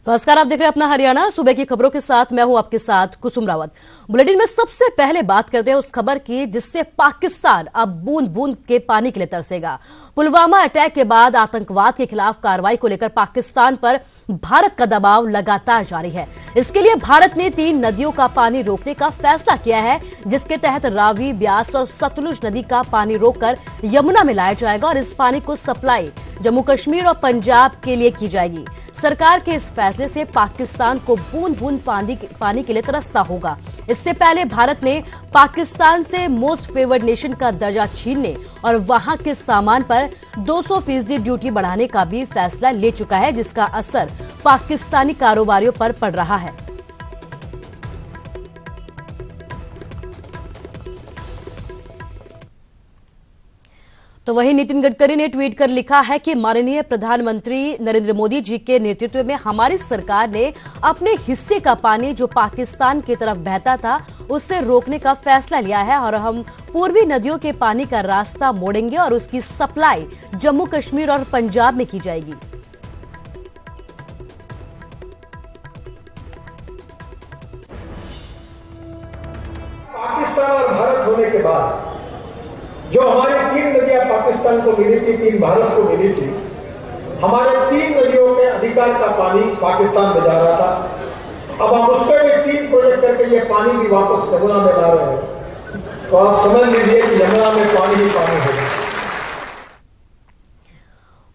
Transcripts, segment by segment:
नमस्कार, आप देख रहे हैं अपना हरियाणा। सुबह की खबरों के साथ मैं हूं आपके साथ कुसुम रावत। बुलेटिन में सबसे पहले बात करते हैं उस खबर की जिससे पाकिस्तान अब बूंद बूंद के पानी के लिए तरसेगा। पुलवामा अटैक के बाद आतंकवाद के खिलाफ कार्रवाई को लेकर पाकिस्तान पर भारत का दबाव लगातार जारी है। इसके लिए भारत ने 3 नदियों का पानी रोकने का फैसला किया है, जिसके तहत रावी, ब्यास और सतलुज नदी का पानी रोककर यमुना में लाया जाएगा और इस पानी को सप्लाई जम्मू कश्मीर और पंजाब के लिए की जाएगी। सरकार के इस फैसले से पाकिस्तान को बूंद बूंद पानी के लिए तरसना होगा। इससे पहले भारत ने पाकिस्तान से मोस्ट फेवर्ड नेशन का दर्जा छीनने और वहां के सामान पर 200% ड्यूटी बढ़ाने का भी फैसला ले चुका है, जिसका असर पाकिस्तानी कारोबारियों पर पड़ रहा है। तो वहीं नितिन गडकरी ने ट्वीट कर लिखा है कि माननीय प्रधानमंत्री नरेंद्र मोदी जी के नेतृत्व में हमारी सरकार ने अपने हिस्से का पानी जो पाकिस्तान की तरफ बहता था उससे रोकने का फैसला लिया है और हम पूर्वी नदियों के पानी का रास्ता मोड़ेंगे और उसकी सप्लाई जम्मू कश्मीर और पंजाब में की जाएगी। पाकिस्तान और भारत होने के बाद जो हमारी 3 नदियां पाकिस्तान को मिली थी, 3 भारत को मिली थी, हमारे 3 नदियों के अधिकार का पानी पाकिस्तान में जा रहा था। अब हम उस पर भी 3 प्रोजेक्ट करके ये पानी भी वापस यमुना में ला रहे हैं। तो आप समझ लीजिए कि यमुना में पानी ही पानी होगा।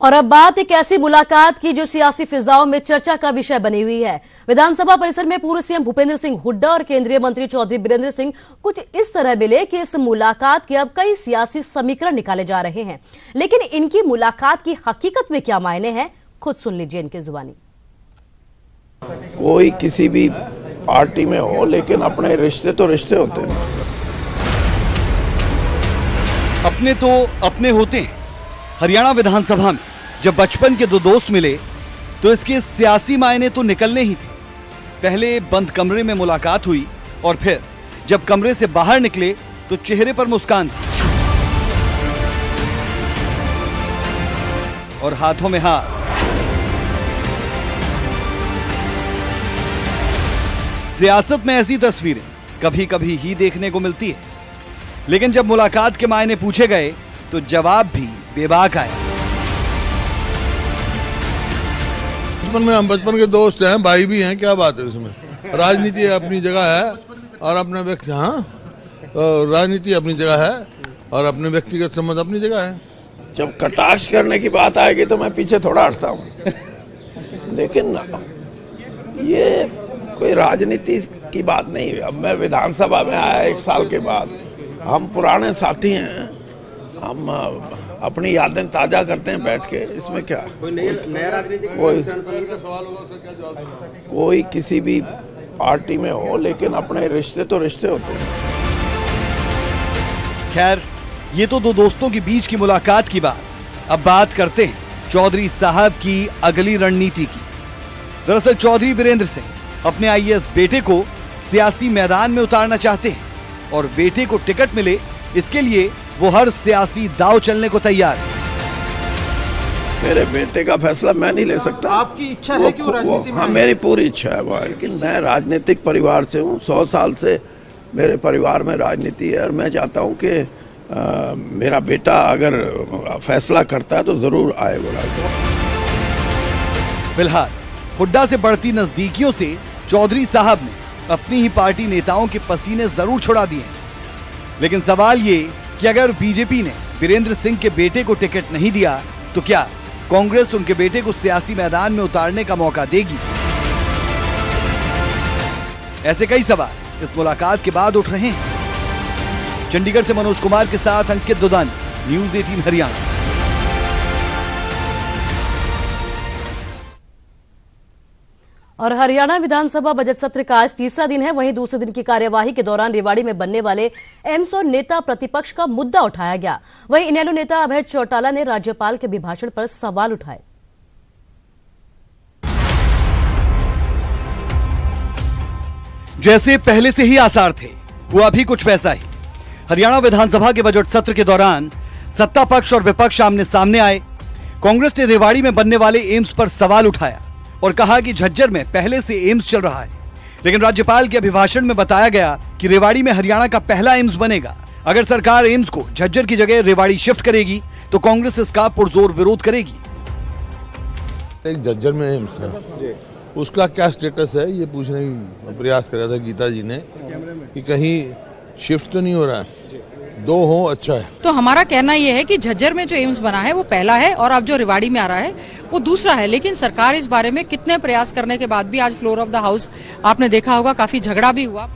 और अब बात एक ऐसी मुलाकात की जो सियासी फिजाओं में चर्चा का विषय बनी हुई है। विधानसभा परिसर में पूर्व सीएम भूपेंद्र सिंह हुड्डा और केंद्रीय मंत्री चौधरी बीरेंद्र सिंह कुछ इस तरह मिले कि इस मुलाकात के अब कई सियासी समीकरण निकाले जा रहे हैं। लेकिन इनकी मुलाकात की हकीकत में क्या मायने हैं, खुद सुन लीजिए इनकी जुबानी। कोई किसी भी पार्टी में हो, लेकिन अपने रिश्ते तो रिश्ते होते हैं। अपने तो अपने होते हैं। हरियाणा विधानसभा में जब बचपन के 2 दोस्त मिले तो इसके सियासी मायने तो निकलने ही थे। पहले बंद कमरे में मुलाकात हुई और फिर जब कमरे से बाहर निकले तो चेहरे पर मुस्कान थी और हाथों में हाथ। सियासत में ऐसी तस्वीरें कभी कभी ही देखने को मिलती है, लेकिन जब मुलाकात के मायने पूछे गए तो जवाब भी बेबाक आया। हम बचपन के दोस्त हैं, भाई भी हैं, क्या बात है उसमें। राजनीति अपनी जगह है और अपना व्यक्ति, हाँ, तो राजनीति अपनी जगह है और अपने व्यक्तिगत संबंध अपनी जगह है। जब कटाक्ष करने की बात आएगी तो मैं पीछे थोड़ा हटता हूँ, लेकिन ये कोई राजनीति की बात नहीं है। अब मैं विधानसभा में आया 1 साल के बाद, हम पुराने साथी हैं, हम अपनी यादें ताजा करते हैं बैठ के। इसमें क्या कोई किसी भी पार्टी में हो, लेकिन अपने रिश्ते तो रिश्ते होते हैं। खैर, ये तो 2 दोस्तों के बीच की मुलाकात की बात। अब बात करते हैं चौधरी साहब की अगली रणनीति की। दरअसल चौधरी बीरेंद्र सिंह अपने आईएएस बेटे को सियासी मैदान में उतारना चाहते हैं और बेटे को टिकट मिले, इसके लिए वो हर सियासी दांव चलने को तैयार है। मेरे बेटे का फैसला मैं नहीं ले सकता। आपकी इच्छा है कि वो राजनीति में? हाँ, मेरी पूरी इच्छा है, लेकिन मैं राजनीतिक परिवार से हूँ। 100 साल से मेरे परिवार में राजनीति है और मैं चाहता हूँ कि मेरा बेटा अगर फैसला करता है तो जरूर आए वो राजनीति। फिलहाल हुड्डा से बढ़ती नजदीकियों से चौधरी साहब ने अपनी ही पार्टी नेताओं के पसीने जरूर छुड़ा दिए हैं। लेकिन सवाल ये कि अगर बीजेपी ने बीरेंद्र सिंह के बेटे को टिकट नहीं दिया तो क्या कांग्रेस उनके बेटे को सियासी मैदान में उतारने का मौका देगी? ऐसे कई सवाल इस मुलाकात के बाद उठ रहे हैं। चंडीगढ़ से मनोज कुमार के साथ अंकित दुदानी, न्यूज़ 18 हरियाणा। और हरियाणा विधानसभा बजट सत्र का आज 3रा दिन है। वहीं दूसरे दिन की कार्यवाही के दौरान रेवाड़ी में बनने वाले एम्स और नेता प्रतिपक्ष का मुद्दा उठाया गया। वहीं इनेलो नेता अभय चौटाला ने राज्यपाल के अभिभाषण पर सवाल उठाए। जैसे पहले से ही आसार थे, हुआ भी कुछ वैसा ही। हरियाणा विधानसभा के बजट सत्र के दौरान सत्ता पक्ष और विपक्ष आमने सामने आए। कांग्रेस ने रेवाड़ी में बनने वाले एम्स पर सवाल उठाया। और कहा कि झज्जर में पहले से एम्स चल रहा है, लेकिन राज्यपाल के अभिभाषण में बताया गया कि रेवाड़ी में हरियाणा का पहला एम्स बनेगा। अगर सरकार एम्स को झज्जर की जगह रेवाड़ी शिफ्ट करेगी तो कांग्रेस इसका पुरजोर विरोध करेगी। एक झज्जर में एम्स है, उसका क्या स्टेटस है ये पूछने का प्रयास कर रहा था गीता जी ने कि कहीं शिफ्ट तो नहीं हो रहा है, दो हो अच्छा है। तो हमारा कहना यह है कि झज्जर में जो एम्स बना है वो पहला है और अब जो रेवाड़ी में आ रहा है वो दूसरा है, लेकिन सरकार इस बारे में कितने प्रयास करने के बाद भी आज फ्लोर ऑफ द हाउस आपने देखा होगा काफी झगड़ा भी हुआ।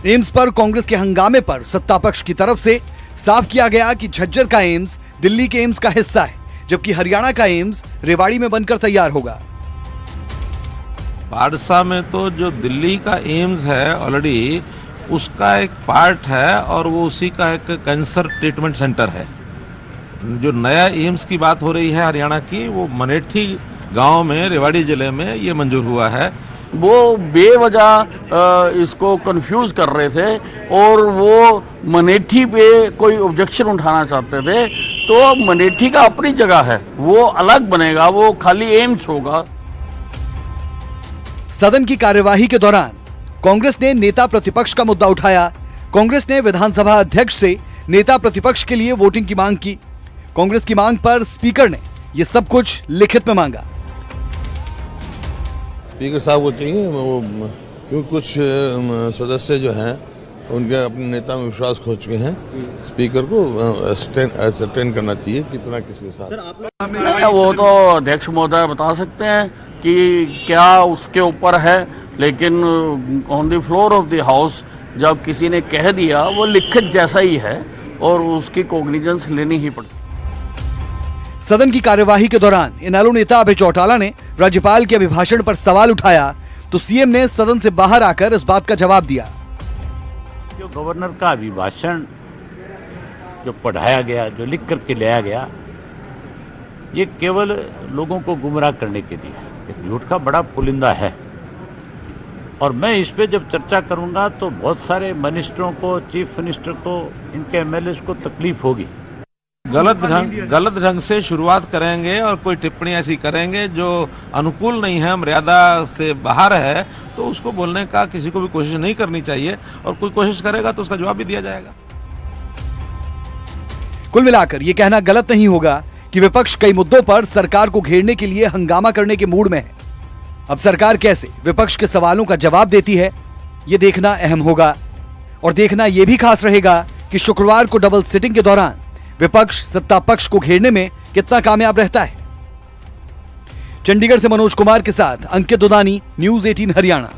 एम्स पर कांग्रेस के हंगामे पर सत्ता पक्ष की तरफ से साफ किया गया कि झज्जर का एम्स दिल्ली के एम्स का हिस्सा है, जबकि हरियाणा का एम्स रेवाड़ी में बनकर तैयार होगा। पारसा में तो जो दिल्ली का एम्स है ऑलरेडी उसका एक पार्ट है और वो उसी का एक कैंसर ट्रीटमेंट सेंटर है। जो नया एम्स की बात हो रही है हरियाणा की, वो मनेठी गांव में रेवाड़ी जिले में ये मंजूर हुआ है। वो बेवजह इसको कंफ्यूज कर रहे थे और वो मनेठी पे कोई ऑब्जेक्शन उठाना चाहते थे, तो मनेठी का अपनी जगह है, वो अलग बनेगा, वो खाली एम्स होगा। सदन की कार्यवाही के दौरान कांग्रेस ने नेता प्रतिपक्ष का मुद्दा उठाया। कांग्रेस ने विधानसभा अध्यक्ष से नेता प्रतिपक्ष के लिए वोटिंग की मांग की। कांग्रेस की मांग पर स्पीकर ने यह सब कुछ लिखित में मांगा। स्पीकर साहब को चाहिए वो, क्योंकि कुछ सदस्य जो हैं उनके अपने नेता में विश्वास खो चुके हैं, स्पीकर को असर्टेन करना चाहिए कितना किसके साथ। नहीं, वो तो अध्यक्ष महोदय बता सकते हैं कि क्या उसके ऊपर है, लेकिन on the floor of the house जब किसी ने कह दिया वो लिखित जैसा ही है और उसकी कॉग्निजेंस लेनी ही पड़ती। सदन की कार्यवाही के दौरान इनेलो नेता अभय चौटाला ने राज्यपाल के अभिभाषण पर सवाल उठाया तो सीएम ने सदन से बाहर आकर इस बात का जवाब दिया। जो गवर्नर का अभिभाषण जो पढ़ाया गया, जो लिख करके लाया गया, ये केवल लोगों को गुमराह करने के लिए एक झूठ का बड़ा पुलिंदा है। और मैं इस पे जब चर्चा करूंगा तो बहुत सारे मिनिस्टरों को, चीफ मिनिस्टर को, इनके एमएलए को तकलीफ होगी। गलत ढंग से शुरुआत करेंगे और कोई टिप्पणी ऐसी करेंगे जो अनुकूल नहीं है, मर्यादा से बाहर है, तो उसको बोलने का किसी को भी कोशिश नहीं करनी चाहिए और कोई कोशिश करेगा तो उसका जवाब भी दिया जाएगा। कुल मिलाकर यह कहना गलत नहीं होगा कि विपक्ष कई मुद्दों पर सरकार को घेरने के लिए हंगामा करने के मूड में है। अब सरकार कैसे विपक्ष के सवालों का जवाब देती है, यह देखना अहम होगा और देखना यह भी खास रहेगा कि शुक्रवार को डबल सिटिंग के दौरान विपक्ष सत्ता पक्ष को घेरने में कितना कामयाब रहता है। चंडीगढ़ से मनोज कुमार के साथ अंकित दुदानी, न्यूज़ 18 हरियाणा।